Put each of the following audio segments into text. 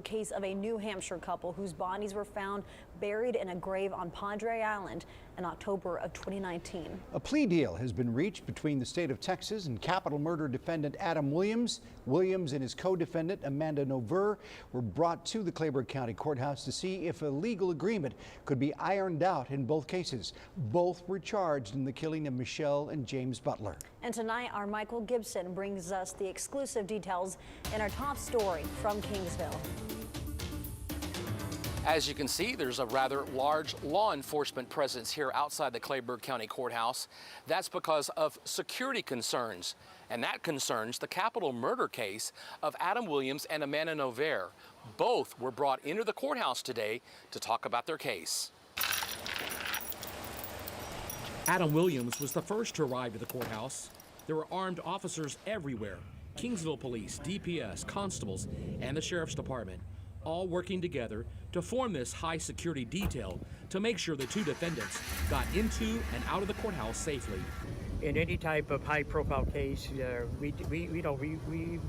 Case of a New Hampshire couple whose bodies were found buried in a grave on Padre Island in October of 2019. A plea deal has been reached between the state of Texas and capital murder defendant Adam Williams. Williams and his co-defendant Amanda Nover were brought to the Claiborne County Courthouse to see if a legal agreement could be ironed out in both cases. Both were charged in the killing of Michelle and James Butler. And tonight, our Michael Gibson brings us the exclusive details in our top story from Kingsville. As you can see, there's a rather large law enforcement presence here outside the Claiborne County Courthouse. That's because of security concerns, and that concerns the capital murder case of Adam Williams and Amanda Nover. Both were brought into the courthouse today to talk about their case. Adam Williams was the first to arrive at the courthouse. There were armed officers everywhere: Kingsville Police, DPS, constables, and the Sheriff's Department, all working together to form this high security detail to make sure the two defendants got into and out of the courthouse safely. In any type of high profile case, we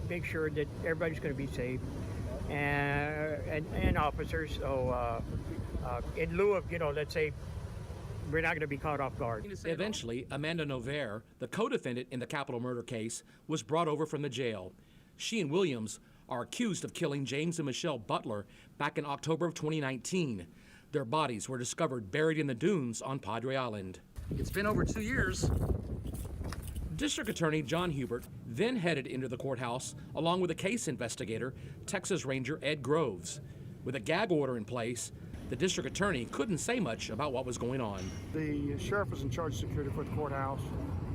make sure that everybody's going to be safe and officers. So in lieu of, let's say, we're not going to be caught off guard. Eventually, Amanda Nover, the co-defendant in the capital murder case, was brought over from the jail. She and Williams are accused of killing James and Michelle Butler back in October of 2019. Their bodies were discovered buried in the dunes on Padre Island. It's been over 2 years. District Attorney John Hubert then headed into the courthouse along with a case investigator, Texas Ranger Ed Groves. With a gag order in place, the district attorney couldn't say much about what was going on. The sheriff is in charge of security for the courthouse.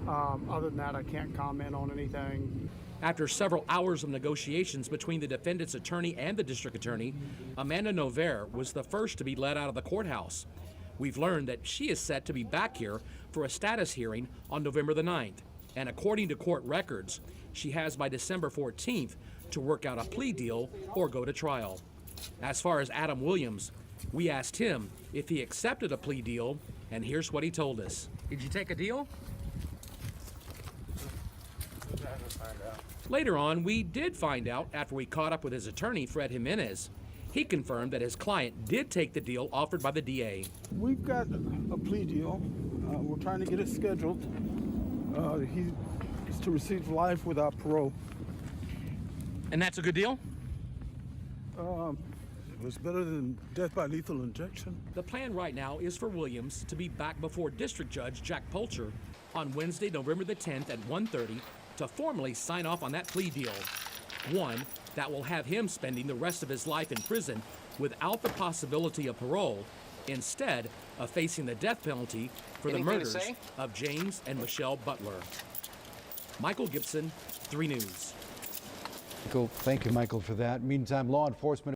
Other than that, I can't comment on anything. After several hours of negotiations between the defendant's attorney and the district attorney, Amanda Nover was the first to be let out of the courthouse. We've learned that she is set to be back here for a status hearing on November the 9th. And according to court records, she has by December 14th to work out a plea deal or go to trial. As far as Adam Williams, we asked him if he accepted a plea deal, and here's what he told us. Did you take a deal? Later on, we did find out after we caught up with his attorney, Fred Jimenez. He confirmed that his client did take the deal offered by the DA. We've got a plea deal. We're trying to get it scheduled. He's to receive life without parole. And that's a good deal? It was better than death by lethal injection. The plan right now is for Williams to be back before District Judge Jack Pulcher on Wednesday, November the 10th at 1:30 to formally sign off on that plea deal. One that will have him spending the rest of his life in prison without the possibility of parole, instead of facing the death penalty for the murders of James and Michelle Butler. Michael Gibson, 3 News. Thank you, Michael, for that. Meantime, law enforcement